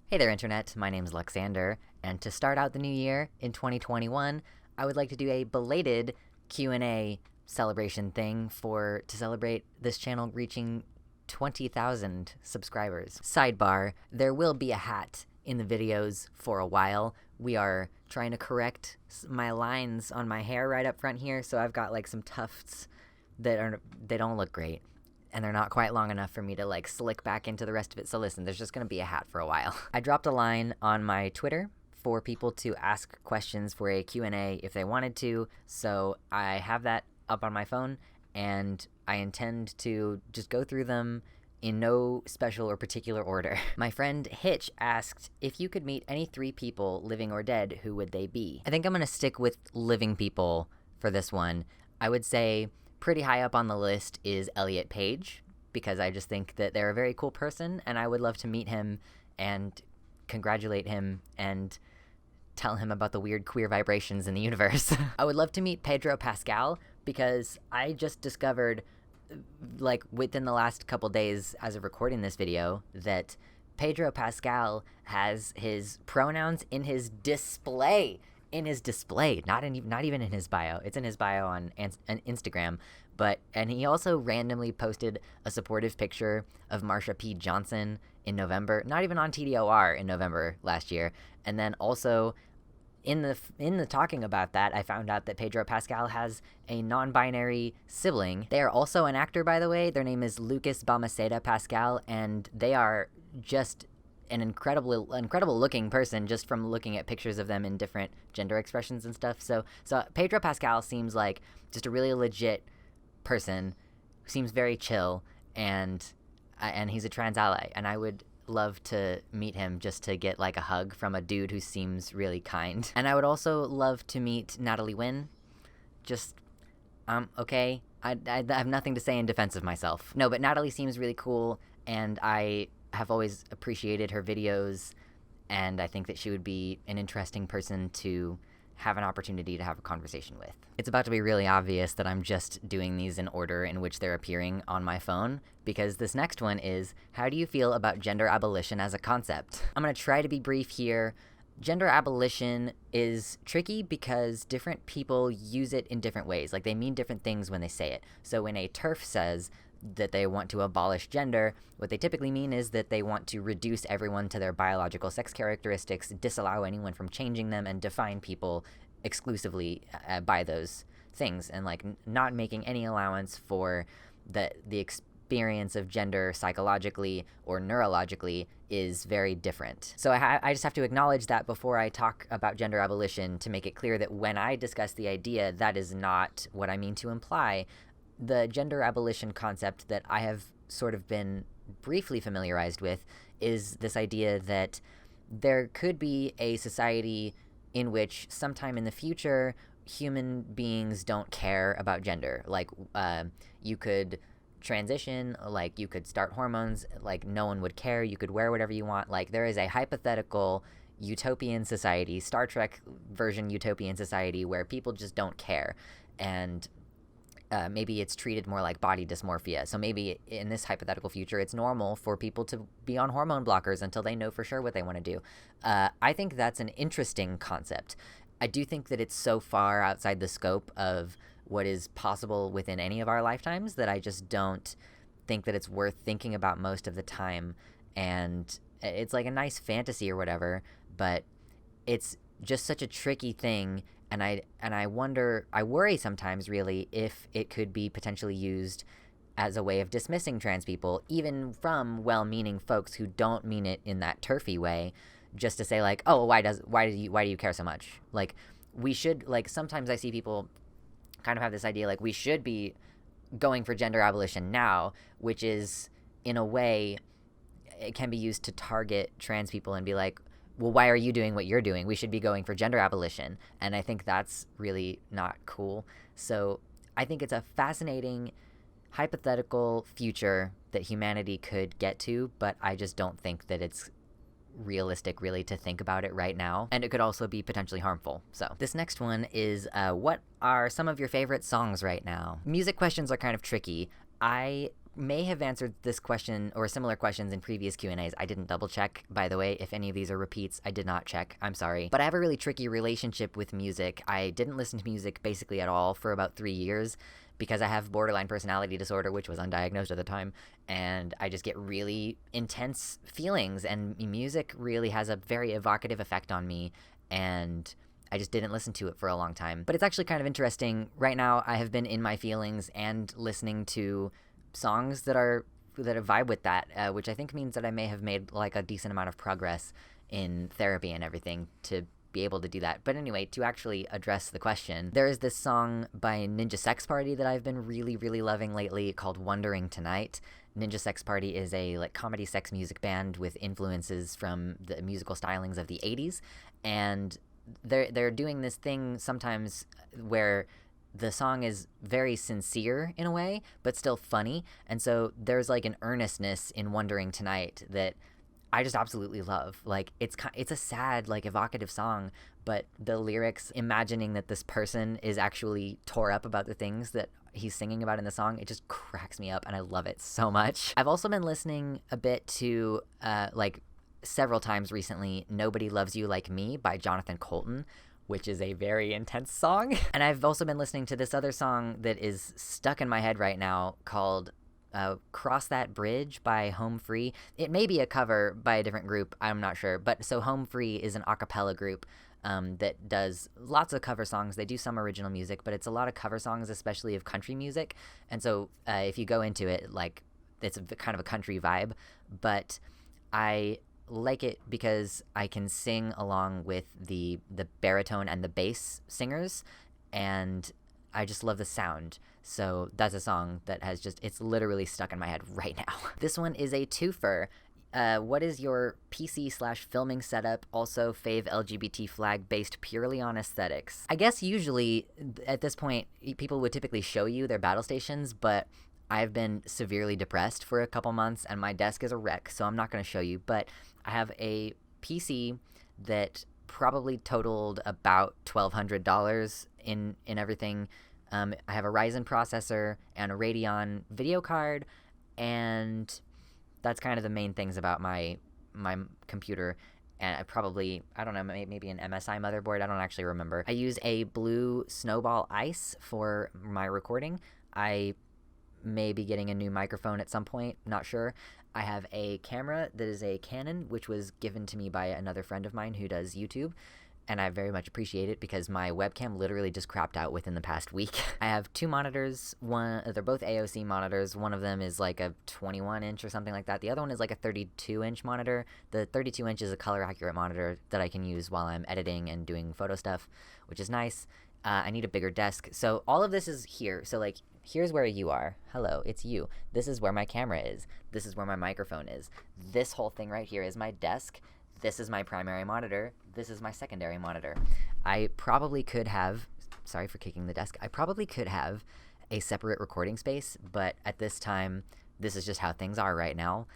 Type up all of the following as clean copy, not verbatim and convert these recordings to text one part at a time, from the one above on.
Hey there, Internet. My name's Luxander, and to start out the new year in 2021, I would like to do a belated Q&A celebration thing to celebrate this channel reaching 20,000 subscribers. Sidebar, there will be a hat in the videos for a while. We are trying to correct my lines on my hair right up front here, so I've got like some tufts that don't look great. And they're not quite long enough for me to like slick back into the rest of it. So listen, there's just gonna be a hat for a while. I dropped a line on my Twitter for people to ask questions for a Q&A if they wanted to. So I have that up on my phone, and I intend to just go through them in no special or particular order. My friend Hitch asked, if you could meet any 3 people, living or dead, who would they be? I think I'm gonna stick with living people for this one. I would say pretty high up on the list is Elliot Page, because I just think that they're a very cool person, and I would love to meet him and congratulate him and tell him about the weird queer vibrations in the universe. I would love to meet Pedro Pascal, because I just discovered, like, within the last couple days as of recording this video, that Pedro Pascal has his pronouns in his display. Not even in his bio. It's in his bio on Instagram. And he also randomly posted a supportive picture of Marsha P. Johnson in November, not even on TDOR in November last year. And then also in the talking about that, I found out that Pedro Pascal has a non-binary sibling. They are also an actor, by the way. Their name is Lucas Balmaceda Pascal, and they are just an incredible looking person just from looking at pictures of them in different gender expressions and stuff. So Pedro Pascal seems like just a really legit person who seems very chill, and he's a trans ally, and I would love to meet him just to get like a hug from a dude who seems really kind. And I would also love to meet Natalie Wynn. Just okay. I have nothing to say in defense of myself. No, but Natalie seems really cool, and I have always appreciated her videos, and I think that she would be an interesting person to have an opportunity to have a conversation with. It's about to be really obvious that I'm just doing these in order in which they're appearing on my phone, because this next one is, how do you feel about gender abolition as a concept? I'm gonna try to be brief here. Gender abolition is tricky because different people use it in different ways. Like, they mean different things when they say it. So when a TERF says that they want to abolish gender, what they typically mean is that they want to reduce everyone to their biological sex characteristics, disallow anyone from changing them, and define people exclusively by those things, and like not making any allowance for the experience of gender psychologically or neurologically is very different. So I just have to acknowledge that before I talk about gender abolition, to make it clear that when I discuss the idea, that is not what I mean to imply. The gender abolition concept that I have sort of been briefly familiarized with is this idea that there could be a society in which sometime in the future human beings don't care about gender. Like, you could transition, like you could start hormones, like no one would care, you could wear whatever you want. Like, there is a hypothetical utopian society, Star Trek version utopian society, where people just don't care, and maybe it's treated more like body dysmorphia. So maybe in this hypothetical future, it's normal for people to be on hormone blockers until they know for sure what they want to do. I think that's an interesting concept. I do think that it's so far outside the scope of what is possible within any of our lifetimes that I just don't think that it's worth thinking about most of the time. And it's like a nice fantasy or whatever, but it's just such a tricky thing. And I worry sometimes, really, if it could be potentially used as a way of dismissing trans people, even from well-meaning folks who don't mean it in that turfy way, just to say like, oh, why do you care so much? Like, we should, like, sometimes I see people kind of have this idea like we should be going for gender abolition now, which is, in a way, it can be used to target trans people and be like, well, why are you doing what you're doing? We should be going for gender abolition. And I think that's really not cool. So I think it's a fascinating hypothetical future that humanity could get to, but I just don't think that it's realistic really to think about it right now. And it could also be potentially harmful. So this next one is, what are some of your favorite songs right now? Music questions are kind of tricky. I may have answered this question or similar questions in previous Q&As. I didn't double check, by the way. If any of these are repeats, I did not check. I'm sorry. But I have a really tricky relationship with music. I didn't listen to music basically at all for about 3 years because I have borderline personality disorder, which was undiagnosed at the time, and I just get really intense feelings, and music really has a very evocative effect on me, and I just didn't listen to it for a long time. But it's actually kind of interesting. Right now, I have been in my feelings and listening to songs that vibe with that, which I think means that I may have made like a decent amount of progress in therapy and everything to be able to do that. But anyway, to actually address the question, there is this song by Ninja Sex Party that I've been really, really loving lately called Wondering Tonight. Ninja Sex Party is a like comedy sex music band with influences from the musical stylings of the 80s, and they're doing this thing sometimes where the song is very sincere in a way, but still funny. And so there's like an earnestness in Wondering Tonight that I just absolutely love. Like it's a sad, like evocative song, but the lyrics, imagining that this person is actually tore up about the things that he's singing about in the song, it just cracks me up, and I love it so much. I've also been listening a bit to like several times recently, Nobody Loves You Like Me by Jonathan Colton, which is a very intense song. And I've also been listening to this other song that is stuck in my head right now called Cross That Bridge by Home Free. It may be a cover by a different group, I'm not sure. But so Home Free is an a cappella group that does lots of cover songs. They do some original music, but it's a lot of cover songs, especially of country music. And so if you go into it, like, it's kind of a country vibe. But I like it because I can sing along with the baritone and the bass singers, and I just love the sound. So that's a song that has just, it's literally stuck in my head right now. This one is a twofer. What is your PC/filming setup? Also, Fave LGBT flag based purely on aesthetics. I guess usually at this point, people would typically show you their battle stations, but I've been severely depressed for a couple months and my desk is a wreck, so I'm not going to show you. But I have a PC that probably totaled about $1,200 in everything. I have a Ryzen processor and a Radeon video card, and that's kind of the main things about my computer. And I don't know, maybe an MSI motherboard. I don't actually remember. I use a blue Snowball Ice for my recording. I may be getting a new microphone at some point, not sure. I have a camera that is a Canon, which was given to me by another friend of mine who does YouTube, and I very much appreciate it because my webcam literally just crapped out within the past week. I have two monitors. They're both AOC monitors. One of them is like a 21-inch or something like that. The other one is like a 32-inch monitor. The 32-inch is a color-accurate monitor that I can use while I'm editing and doing photo stuff, which is nice. I need a bigger desk. So all of this is here. So like, here's where you are. Hello, it's you. This is where my camera is. This is where my microphone is. This whole thing right here is my desk. This is my primary monitor. This is my secondary monitor. I probably could have, sorry for kicking the desk, I probably could have a separate recording space, but at this time, this is just how things are right now.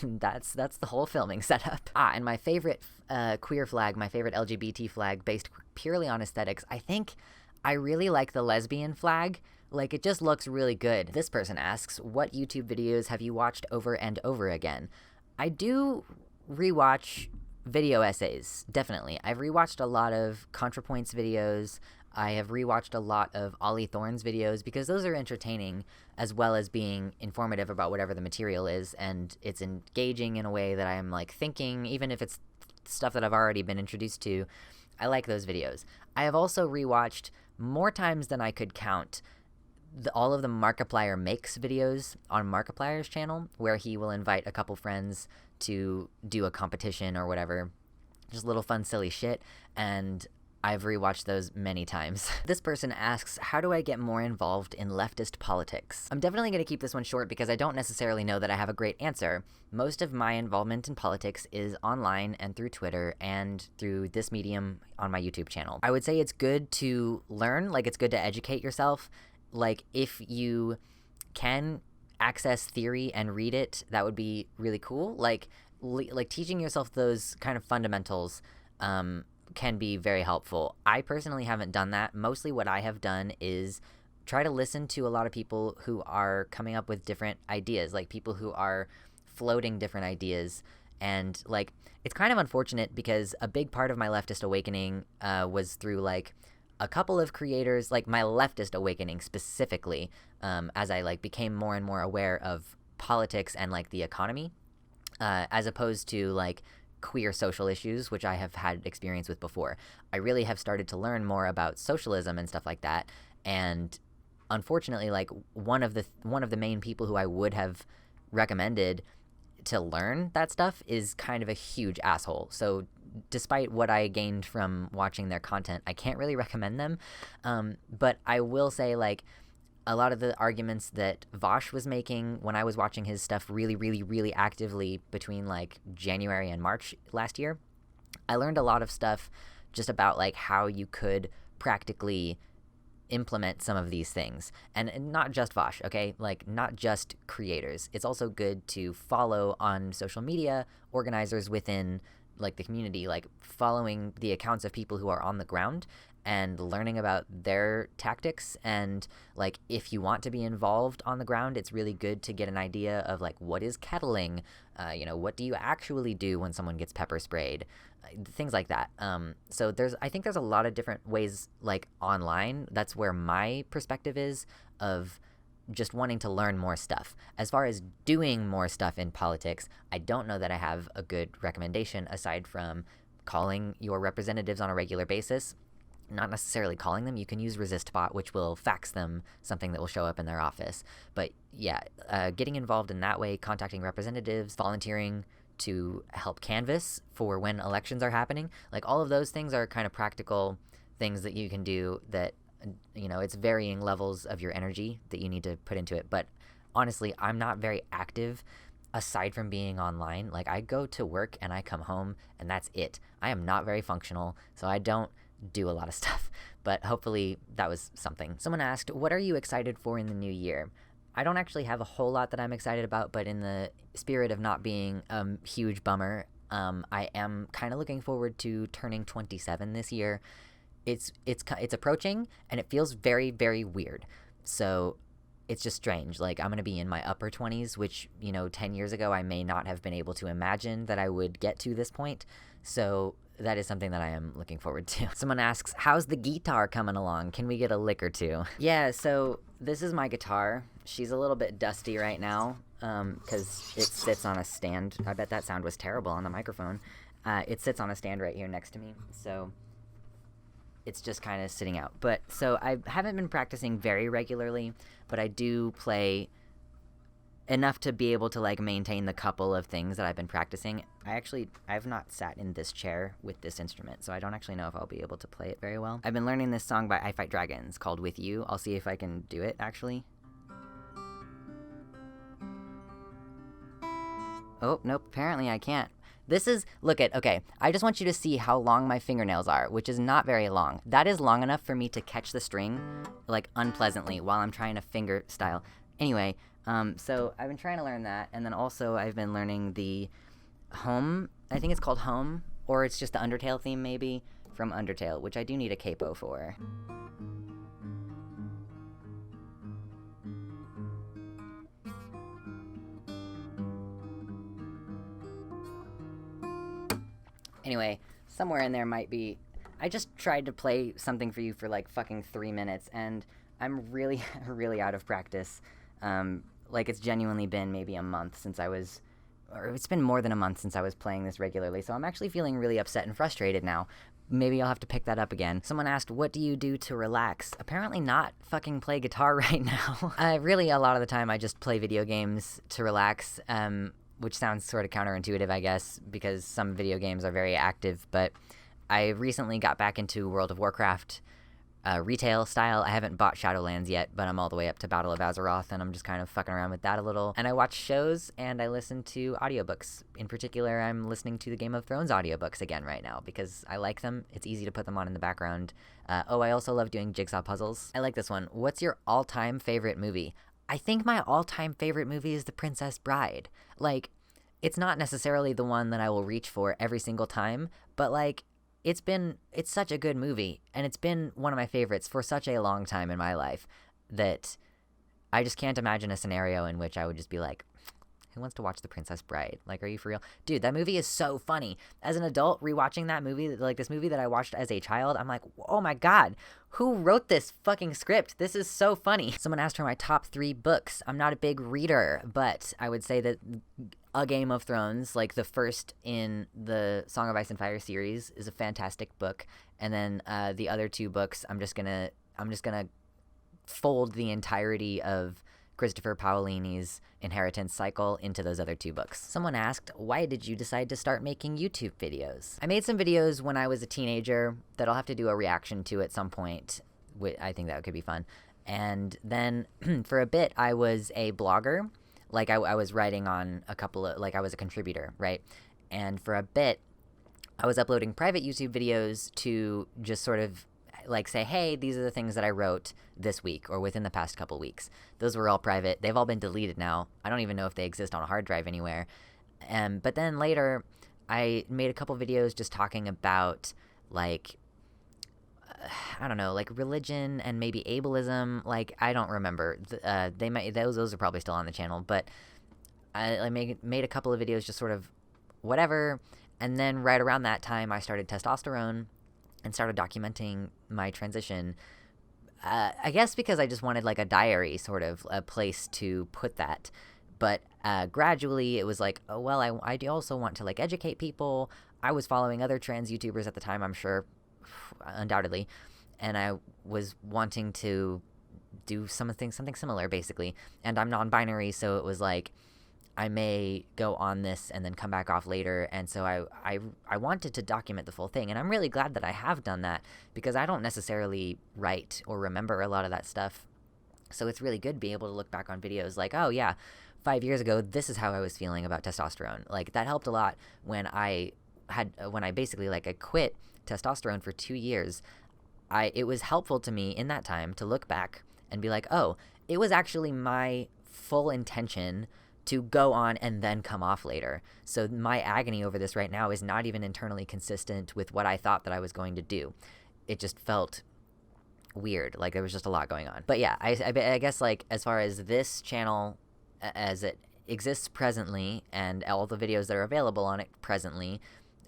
And that's the whole filming setup. And my favorite queer flag, my favorite LGBT flag based purely on aesthetics, I think I really like the lesbian flag. Like, it just looks really good. This person asks, what YouTube videos have you watched over and over again? I do rewatch video essays, definitely. I've rewatched a lot of ContraPoints videos. I have rewatched a lot of Ollie Thorne's videos because those are entertaining as well as being informative about whatever the material is, and it's engaging in a way that I'm like thinking, even if it's stuff that I've already been introduced to. I like those videos. I have also rewatched more times than I could count all of the Markiplier Makes videos on Markiplier's channel, where he will invite a couple friends to do a competition or whatever. Just little fun, silly shit, and I've rewatched those many times. This person asks, how do I get more involved in leftist politics? I'm definitely going to keep this one short because I don't necessarily know that I have a great answer. Most of my involvement in politics is online and through Twitter and through this medium on my YouTube channel. I would say it's good to learn, like it's good to educate yourself. Like, if you can access theory and read it, that would be really cool. Like teaching yourself those kind of fundamentals can be very helpful. I personally haven't done that. Mostly what I have done is try to listen to a lot of people who are coming up with different ideas, like people who are floating different ideas. And like, it's kind of unfortunate because a big part of my leftist awakening was through like a couple of creators, like my leftist awakening specifically, as I like became more and more aware of politics and like the economy, as opposed to like queer social issues, which I have had experience with before. I really have started to learn more about socialism and stuff like that. And unfortunately, like one of the main people who I would have recommended to learn that stuff is kind of a huge asshole. So despite what I gained from watching their content, I can't really recommend them. But I will say, like, a lot of the arguments that Vosh was making when I was watching his stuff really, really, really actively between like January and March last year, I learned a lot of stuff just about like how you could practically implement some of these things. And not just Vosh, okay? Like, not just creators. It's also good to follow on social media organizers within like the community, like following the accounts of people who are on the ground and learning about their tactics. And like, if you want to be involved on the ground, it's really good to get an idea of like, what is kettling? What do you actually do when someone gets pepper sprayed? Things like that. So I think there's a lot of different ways, like online. That's where my perspective is of just wanting to learn more stuff. As far as doing more stuff in politics, I don't know that I have a good recommendation aside from calling your representatives on a regular basis. Not necessarily calling them. You can use ResistBot, which will fax them something that will show up in their office. But yeah, getting involved in that way, contacting representatives, volunteering to help canvass for when elections are happening. Like, all of those things are kind of practical things that you can do that, it's varying levels of your energy that you need to put into it. But honestly, I'm not very active aside from being online. Like, I go to work and I come home and that's it. I am not very functional, so I don't do a lot of stuff. But hopefully that was something. Someone asked, what are you excited for in the new year? I don't actually have a whole lot that I'm excited about, but in the spirit of not being a huge bummer, I am kind of looking forward to turning 27 this year. It's approaching, and it feels very, very weird. So it's just strange. Like, I'm going to be in my upper 20s, which, 10 years ago I may not have been able to imagine that I would get to this point. So that is something that I am looking forward to. Someone asks, how's the guitar coming along? Can we get a lick or two? Yeah, so this is my guitar. She's a little bit dusty right now because it sits on a stand. I bet that sound was terrible on the microphone. It sits on a stand right here next to me, so it's just kind of sitting out. But so I haven't been practicing very regularly, but I do play enough to be able to like maintain the couple of things that I've been practicing. I've not sat in this chair with this instrument, so I don't actually know if I'll be able to play it very well. I've been learning this song by I Fight Dragons called With You. I'll see if I can do it actually. Oh, nope, apparently I can't. Okay, I just want you to see how long my fingernails are, which is not very long. That is long enough for me to catch the string, like, unpleasantly while I'm trying to finger style. Anyway, so I've been trying to learn that, and then also I've been learning the Home, I think it's called Home, or it's just the Undertale theme maybe, from Undertale, which I do need a capo for. Anyway, somewhere in there might be... I just tried to play something for you for like fucking 3 minutes, and I'm really, really out of practice. Like, it's genuinely been maybe a month since I was... Or it's been more than a month since I was playing this regularly, so I'm actually feeling really upset and frustrated now. Maybe I'll have to pick that up again. Someone asked, what do you do to relax? Apparently not fucking play guitar right now. Really, a lot of the time I just play video games to relax, which sounds sort of counterintuitive, I guess, because some video games are very active, but I recently got back into World of Warcraft retail style. I haven't bought Shadowlands yet, but I'm all the way up to Battle of Azeroth, and I'm just kind of fucking around with that a little. And I watch shows, and I listen to audiobooks. In particular, I'm listening to the Game of Thrones audiobooks again right now, because I like them. It's easy to put them on in the background. I also love doing jigsaw puzzles. I like this one. What's your all-time favorite movie? I think my all-time favorite movie is The Princess Bride. Like, it's not necessarily the one that I will reach for every single time, but like, it's such a good movie, and it's been one of my favorites for such a long time in my life. that I just can't imagine a scenario in which I would just be like, who wants to watch The Princess Bride? Like, are you for real? Dude, that movie is so funny. As an adult, rewatching that movie, like this movie that I watched as a child, I'm like, oh my God, who wrote this fucking script? This is so funny. Someone asked for my top 3 books. I'm not a big reader, but I would say that A Game of Thrones, like the first in the Song of Ice and Fire series, is a fantastic book. And then the other 2 books, I'm just gonna fold the entirety of Christopher Paolini's Inheritance cycle into those other 2 books. Someone asked, why did you decide to start making YouTube videos? I made some videos when I was a teenager that I'll have to do a reaction to at some point. I think that could be fun. And then for a bit, I was a blogger. Like I was writing on a couple of, like I was a contributor, right? And for a bit, I was uploading private YouTube videos to just sort of like say, hey, these are the things that I wrote this week or within the past couple weeks. Those were all private. They've all been deleted now. I don't even know if they exist on a hard drive anywhere. But then later, I made a couple videos just talking about like, I don't know, like religion and maybe ableism. Like, I don't remember. Those are probably still on the channel. But I made a couple of videos just sort of whatever. And then right around that time, I started Testosterone and started documenting my transition. I guess because I just wanted like a diary, sort of a place to put that. But gradually it was like, oh, well, I do also want to like educate people. I was following other trans YouTubers at the time, I'm sure, undoubtedly. And I was wanting to do something similar, basically. And I'm non-binary, so it was like, I may go on this and then come back off later. And so I wanted to document the full thing. And I'm really glad that I have done that because I don't necessarily write or remember a lot of that stuff. So it's really good to be able to look back on videos like, oh yeah, 5 years ago, this is how I was feeling about testosterone. Like that helped a lot when I basically like I quit testosterone for 2 years. It was helpful to me in that time to look back and be like, oh, it was actually my full intention to go on and then come off later. So my agony over this right now is not even internally consistent with what I thought that I was going to do. It just felt weird. Like there was just a lot going on. But yeah, I guess like as far as this channel as it exists presently and all the videos that are available on it presently,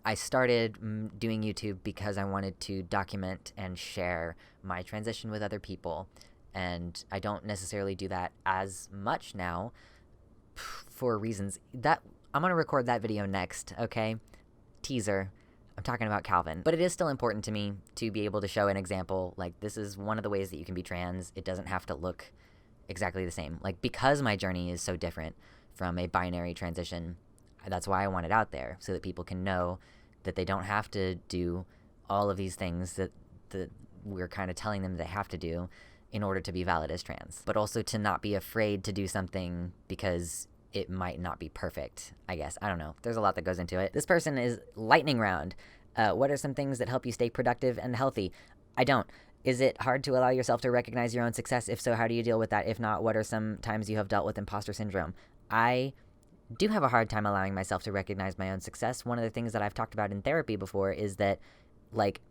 I started doing YouTube because I wanted to document and share my transition with other people. And I don't necessarily do that as much now, for reasons that I'm going to record that video next, okay? Teaser. I'm talking about Calvin. But it is still important to me to be able to show an example. Like, this is one of the ways that you can be trans. It doesn't have to look exactly the same. Like, because my journey is so different from a binary transition, that's why I want it out there, so that people can know that they don't have to do all of these things that we're kind of telling them they have to do in order to be valid as trans, but also to not be afraid to do something because it might not be perfect, I guess. I don't know. There's a lot that goes into it. This person is lightning round. What are some things that help you stay productive and healthy? I don't. Is it hard to allow yourself to recognize your own success? If so, how do you deal with that? If not, what are some times you have dealt with imposter syndrome? I do have a hard time allowing myself to recognize my own success. One of the things that I've talked about in therapy before is that, like,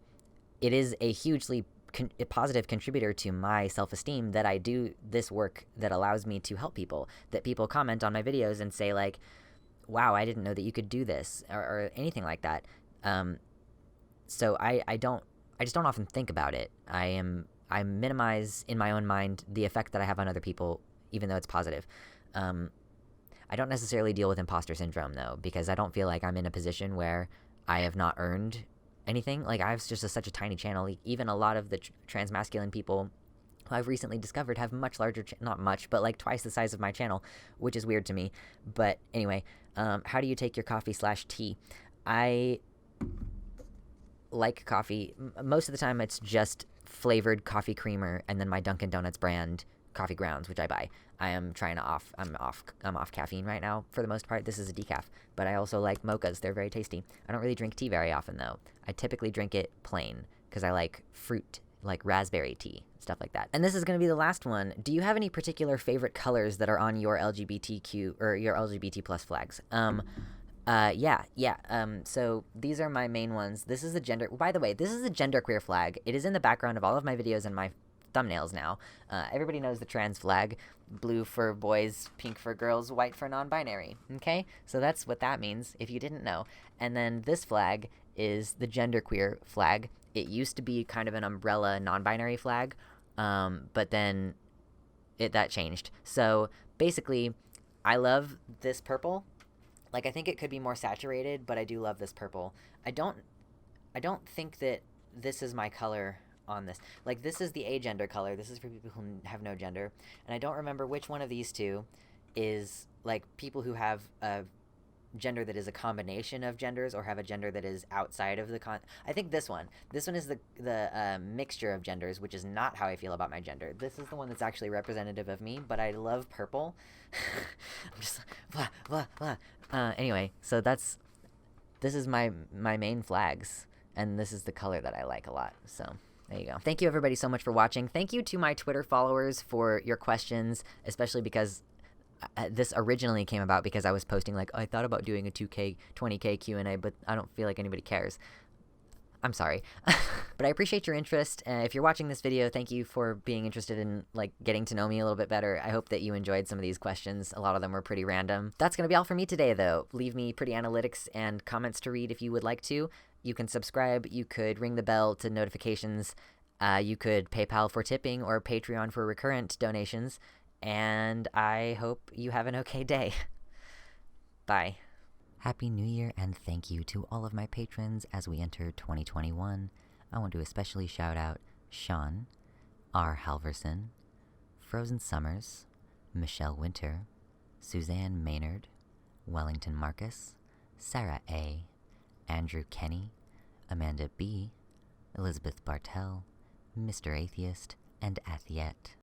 it is a hugely a positive contributor to my self-esteem that I do this work that allows me to help people, that people comment on my videos and say like, wow, I didn't know that you could do this or anything like that. So I just don't often think about it. I minimize in my own mind the effect that I have on other people, even though it's positive. I don't necessarily deal with imposter syndrome though, because I don't feel like I'm in a position where I have not earned anything. Like, I have just such a tiny channel. Like, even a lot of the transmasculine people who I've recently discovered have much larger, not much, but like twice the size of my channel, which is weird to me. But anyway, how do you take your coffee/tea? I like coffee. Most of the time it's just flavored coffee creamer and then my Dunkin' Donuts brand coffee grounds, which I buy. I'm off caffeine right now for the most part. This is a decaf, but I also like mochas. They're very tasty. I don't really drink tea very often though. I typically drink it plain because I like fruit, like raspberry tea, stuff like that. And this is going to be the last one. Do you have any particular favorite colors that are on your LGBTQ or your LGBT plus flags? So these are my main ones. This is a by the way, this is a genderqueer flag. It is in the background of all of my videos and my thumbnails now. Everybody knows the trans flag. Blue for boys, pink for girls, white for non-binary. Okay? So that's what that means, if you didn't know. And then this flag is the genderqueer flag. It used to be kind of an umbrella non-binary flag, but then that changed. So basically, I love this purple. Like, I think it could be more saturated, but I do love this purple. I don't think that this is my color on this. Like, this is the agender color. This is for people who have no gender. And I don't remember which one of these two is, like, people who have a gender that is a combination of genders or have a gender that is outside of the I think this one. This one is the mixture of genders, which is not how I feel about my gender. This is the one that's actually representative of me, but I love purple. I'm just blah, blah, blah. Anyway, so this is my main flags, and this is the color that I like a lot, so there you go. Thank you everybody so much for watching. Thank you to my Twitter followers for your questions, especially because this originally came about because I was posting like, I thought about doing a 2K, 20K Q&A, but I don't feel like anybody cares. I'm sorry. But I appreciate your interest. If you're watching this video, thank you for being interested in like getting to know me a little bit better. I hope that you enjoyed some of these questions. A lot of them were pretty random. That's going to be all for me today, though. Leave me pretty analytics and comments to read if you would like to. You can subscribe. You could ring the bell to notifications. You could PayPal for tipping or Patreon for recurrent donations. And I hope you have an okay day. Bye. Happy New Year, and thank you to all of my patrons as we enter 2021. I want to especially shout out Sean, R. Halverson, Frozen Summers, Michelle Winter, Suzanne Maynard, Wellington Marcus, Sarah A., Andrew Kenny, Amanda B., Elizabeth Bartell, Mr. Atheist, and Athiet.